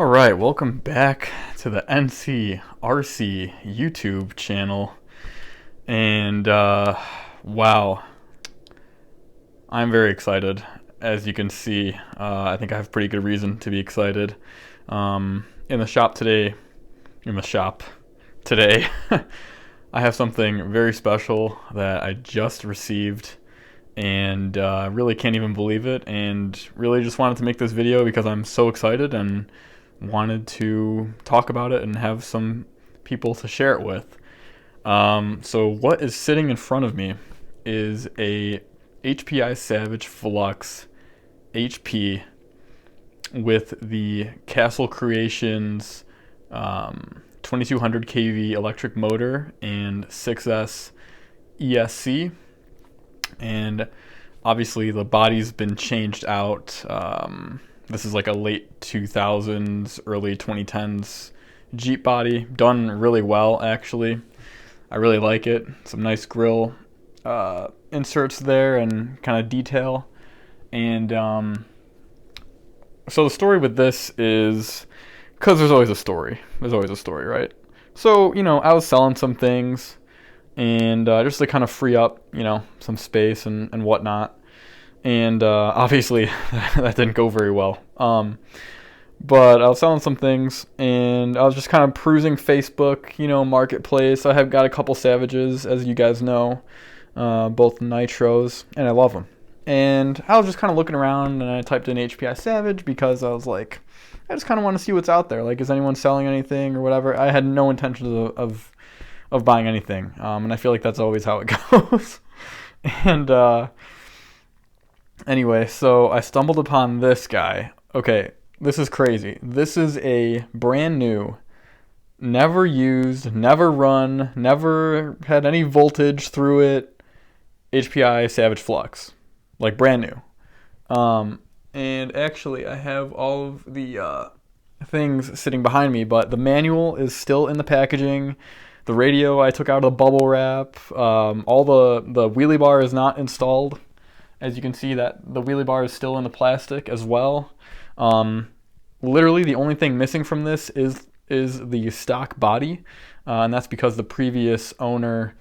All right, welcome back to the NCRC YouTube channel. And wow, I'm very excited. As you can see, I think I have pretty good reason to be excited. In the shop today, I have something very special that I just received, and really can't even believe it. And really just wanted to make this video because I'm so excited and wanted to talk about it and have some people to share it with. So what is sitting in front of me is a HPI Savage Flux HP with the Castle Creations 2200 kV electric motor and 6S ESC. And obviously the body's been changed out. This is like a late 2000s, early 2010s Jeep body. Done really well, actually. I really like it. Some nice grill inserts there and kind of detail. And so the story with this is, because there's always a story. There's always a story, right? So, I was selling some things and just to kind of free up, some space and whatnot. And obviously that didn't go very well. But I was selling some things, and I was just kind of perusing Facebook, Marketplace. I have got a couple Savages, as you guys know, both Nitros, and I love them. And I was just kind of looking around, and I typed in HPI Savage because I was like, I just kind of want to see what's out there. Like, is anyone selling anything or whatever? I had no intentions of buying anything, and I feel like that's always how it goes. And anyway, so I stumbled upon this guy. Okay, this is crazy. This is a brand new, never used, never run, never had any voltage through it, HPI Savage Flux. Like, brand new. And actually, I have all of the things sitting behind me, but the manual is still in the packaging. The radio I took out of the bubble wrap. All the wheelie bar is not installed. As you can see, that the wheelie bar is still in the plastic as well. Literally, the only thing missing from this is the stock body, and that's because the previous owner,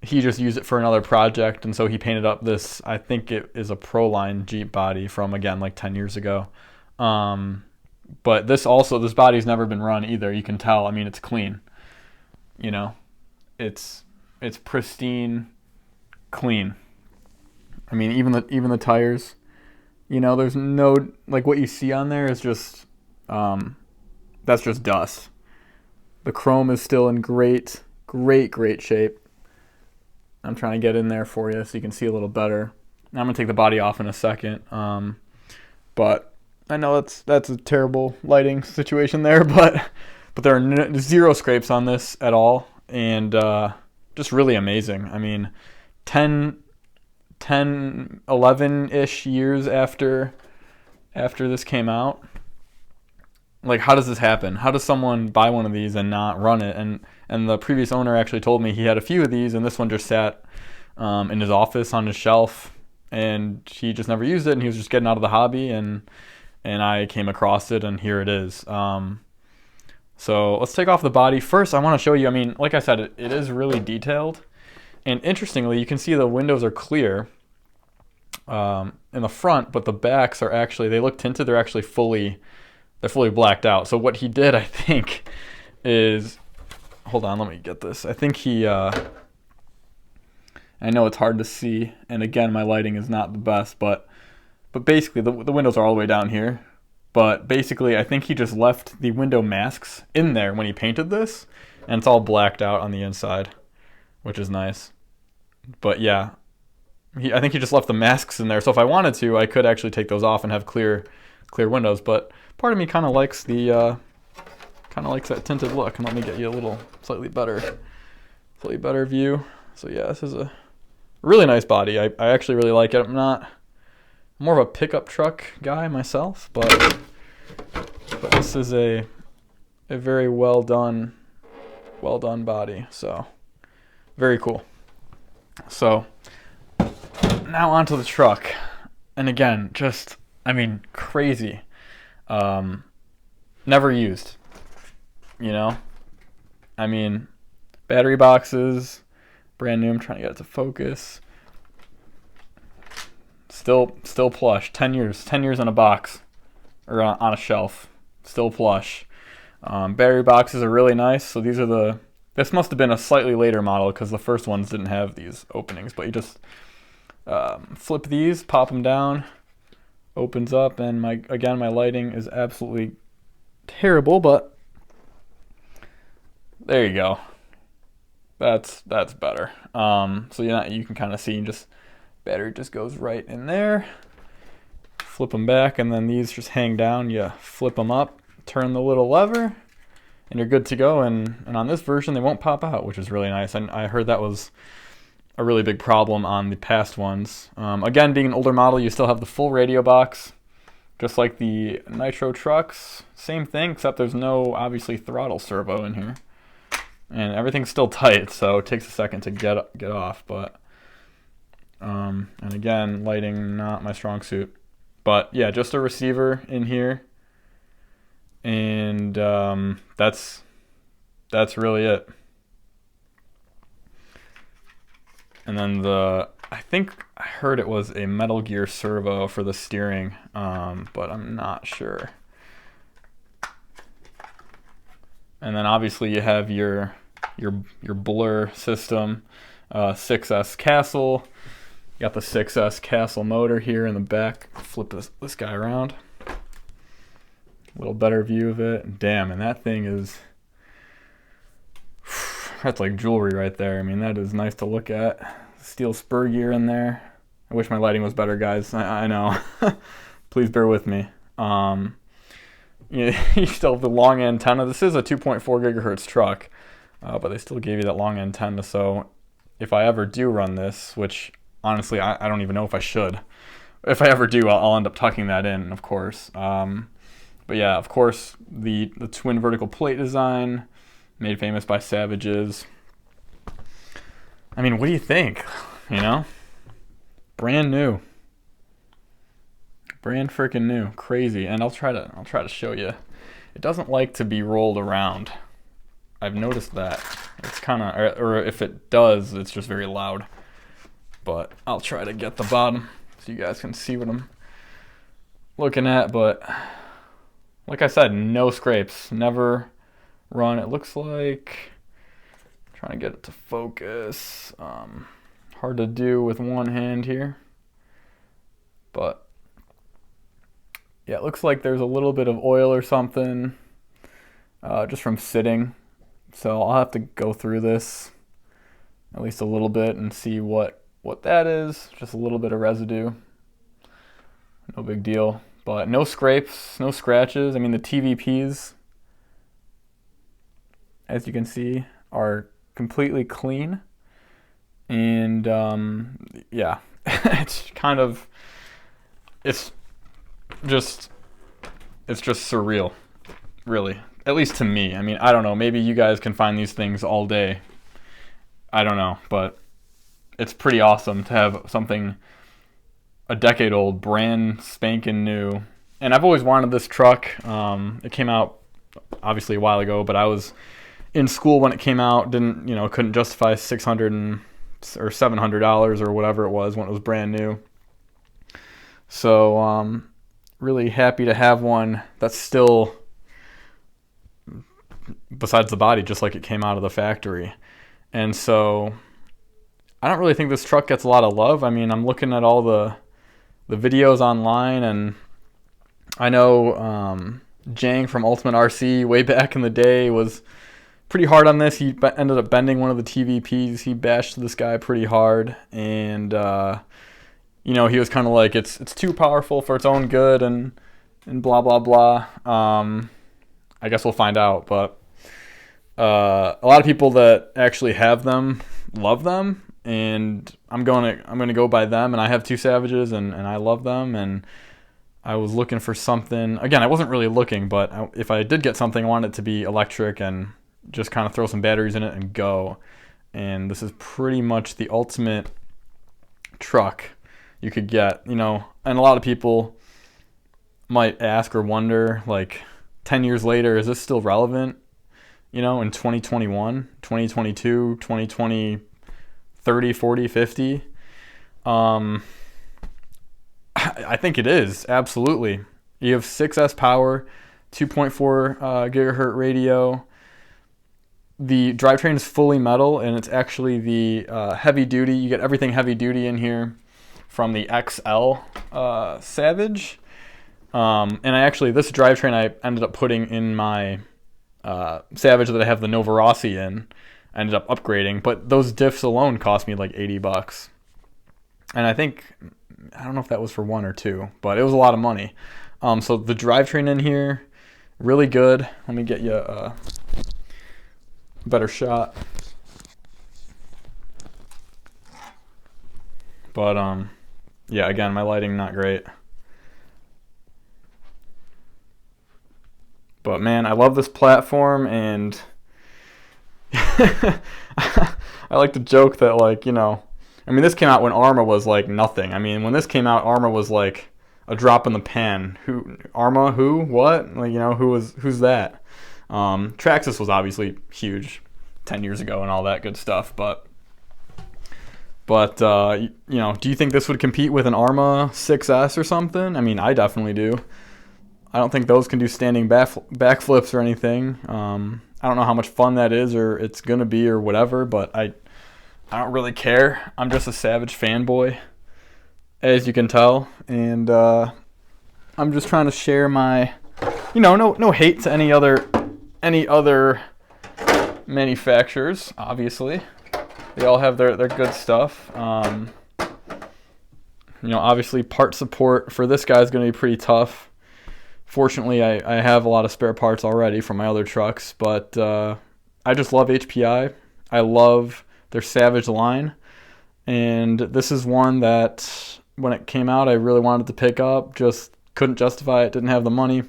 he just used it for another project, and so he painted up this, I think it is a Proline Jeep body from, again, like 10 years ago. But this body's never been run either. You can tell. I mean, it's clean. It's pristine, clean. I mean, even the tires, there's no, like, what you see on there is just, that's just dust. The chrome is still in great shape. I'm trying to get in there for you so you can see a little better. I'm gonna take the body off in a second, but I know that's a terrible lighting situation there, but there are zero scrapes on this at all, and just really amazing. I mean, 11-ish years after this came out, like, how does this happen? How does someone buy one of these and not run it? And the previous owner actually told me he had a few of these, and this one just sat in his office on his shelf, and he just never used it, and he was just getting out of the hobby, and I came across it, and here it is. So let's take off the body. First, I want to show you, I mean, like I said, it is really detailed. And interestingly, you can see the windows are clear in the front, but the backs are actually, they look tinted. They're actually fully blacked out. So what he did, I think, is, hold on, let me get this. I think he, I know it's hard to see, and again, my lighting is not the best, but basically the windows are all the way down here. But basically, I think he just left the window masks in there when he painted this, and it's all blacked out on the inside, which is nice. But yeah, I think he just left the masks in there. So if I wanted to, I could actually take those off and have clear windows. But part of me kind of likes that tinted look. And let me get you a little slightly better view. So yeah, this is a really nice body. I actually really like it. I'm more of a pickup truck guy myself, but this is a very well done body. So very cool. So now onto the truck, and again, just, I mean, crazy. never used, you know? I mean, battery boxes, brand new. I'm trying to get it to focus. Still plush. 10 years in a box, or on a shelf. Still plush. Battery boxes are really nice. So these are this must have been a slightly later model because the first ones didn't have these openings. But you just flip these, pop them down, opens up, and my lighting is absolutely terrible, but there you go. That's better. So you can kind of see just battery just goes right in there. Flip them back, and then these just hang down. You flip them up, turn the little lever, and you're good to go. And on this version, they won't pop out, which is really nice. And I heard that was a really big problem on the past ones. Again, being an older model, you still have the full radio box, just like the Nitro trucks. Same thing, except there's no, obviously, throttle servo in here. And everything's still tight, so it takes a second to get off. But and again, lighting not my strong suit. But yeah, just a receiver in here, and that's really it. And then I think I heard it was a Metal Gear servo for the steering, but I'm not sure. And then obviously you have your blur system, 6S Castle. You got the 6S Castle motor here in the back. Flip this guy around. A little better view of it. Damn, and that thing is, that's like jewelry right there. I mean, that is nice to look at. Steel spur gear in there. I wish my lighting was better, guys. I know. Please bear with me. You still have the long antenna. This is a 2.4 gigahertz truck, but they still gave you that long antenna. So if I ever do run this, which honestly I don't even know if I should. If I ever do, I'll end up tucking that in, of course. But yeah, of course, the twin vertical plate design, made famous by Savages. I mean, what do you think? You know? Brand new. Brand freaking new. Crazy. And I'll try to show you. It doesn't like to be rolled around. I've noticed that. It's kind of, or if it does, it's just very loud. But I'll try to get the bottom so you guys can see what I'm looking at. But like I said, no scrapes. Never run. It looks like, trying to get it to focus. Hard to do with one hand here. But yeah, it looks like there's a little bit of oil or something just from sitting. So I'll have to go through this at least a little bit and see what that is. Just a little bit of residue. No big deal. But no scrapes, no scratches. I mean, the TVPs, as you can see, are completely clean. And yeah, it's just surreal, really. At least to me. I mean, I don't know. Maybe you guys can find these things all day. I don't know, but it's pretty awesome to have something a decade old, brand spanking new. And I've always wanted this truck. It came out obviously a while ago, but I was in school when it came out. Couldn't justify $600 or $700 or whatever it was when it was brand new. So really happy to have one that's still, besides the body, just like it came out of the factory. And so I don't really think this truck gets a lot of love. I mean, I'm looking at all the videos online, and I know Jang from Ultimate RC way back in the day was pretty hard on this. He ended up bending one of the TVPs. He bashed this guy pretty hard, and he was kind of like, it's too powerful for its own good, and blah blah blah. I guess we'll find out, but a lot of people that actually have them love them, and I'm gonna go by them. And I have two Savages, and I love them. And I was looking for something. Again, I wasn't really looking, but if I did get something, I want it to be electric and just kind of throw some batteries in it and go. And this is pretty much the ultimate truck you could get, And a lot of people might ask or wonder, like, 10 years later, is this still relevant? You know, in 2021, 2022, 2020, 30, 40, 50? I think it is, absolutely. You have 6S power, 2.4 gigahertz radio. The drivetrain is fully metal, and it's actually the heavy duty. You get everything heavy duty in here from the XL Savage. And this drivetrain I ended up putting in my Savage that I have the Nova Rossi in. I ended up upgrading, but those diffs alone cost me like $80. And I don't know if that was for one or two, but it was a lot of money. So the drivetrain in here, really good. Let me get you a better shot. But yeah, again, my lighting not great. But man, I love this platform, and I like to joke that, like, you know, I mean, this came out when Arma was like nothing. I mean, when this came out, Arma was like a drop in the pan. Arma? Who? What? Like, you know, who's that? Traxxas was obviously huge 10 years ago and all that good stuff, but you know, do you think this would compete with an Arma 6S or something? I mean, I definitely do. I don't think those can do standing backflips or anything. I don't know how much fun that is, or it's gonna be, or whatever, but I don't really care. I'm just a Savage fanboy, as you can tell, and I'm just trying to share my, you know, no hate to any other manufacturers. Obviously, they all have their good stuff. You know, obviously part support for this guy is going to be pretty tough. Fortunately, I have a lot of spare parts already from my other trucks, but I just love HPI. I love their Savage line, and this is one that when it came out I really wanted to pick up, just couldn't justify it, didn't have the money,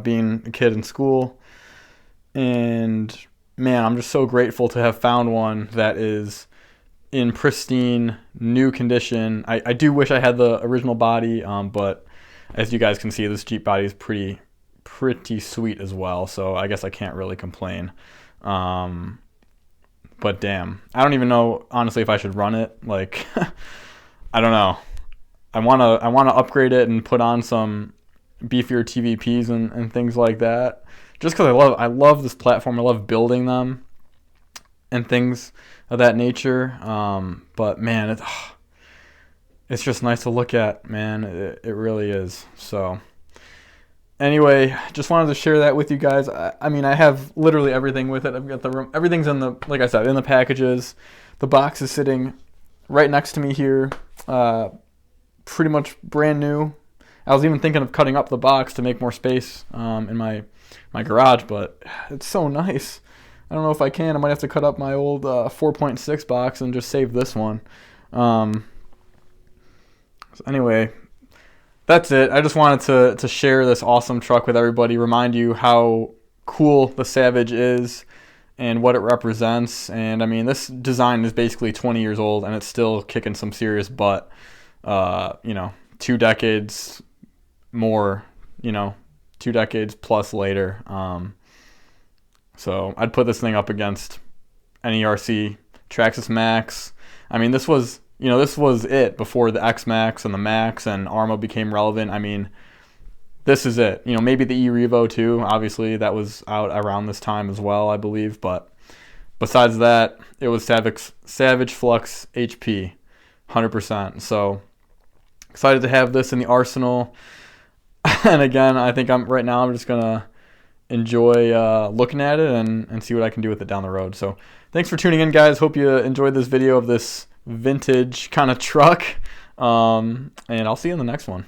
being a kid in school. And man, I'm just so grateful to have found one that is in pristine new condition. I do wish I had the original body, but as you guys can see, this Jeep body is pretty sweet as well, so I guess I can't really complain. But damn, I don't even know honestly if I should run it. Like, I don't know. I wanna upgrade it and put on some beefier TVPs and things like that. Just because I love this platform. I love building them and things of that nature. But man, it's just nice to look at, man. It really is. So anyway, just wanted to share that with you guys. I mean, I have literally everything with it. I've got the room. Everything's in the, like I said, in the packages. The box is sitting right next to me here. Pretty much brand new. I was even thinking of cutting up the box to make more space in my garage, but it's so nice. I don't know if I can. I might have to cut up my old 4.6 box and just save this one. So anyway, that's it. I just wanted to share this awesome truck with everybody, remind you how cool the Savage is and what it represents. And I mean, this design is basically 20 years old and it's still kicking some serious butt. You know, 2 decades more, you know, 2 decades plus later. So I'd put this thing up against any RC, Traxxas Max. I mean, this was it before the X Max and the Max and Arma became relevant. I mean, this is it. You know, maybe the E-Revo too. Obviously, that was out around this time as well, I believe. But besides that, it was Savage Flux HP, 100%. So excited to have this in the arsenal. And again, I think I'm just gonna enjoy looking at it and see what I can do with it down the road. So thanks for tuning in, guys. Hope you enjoyed this video of this vintage kind of truck. And I'll see you in the next one.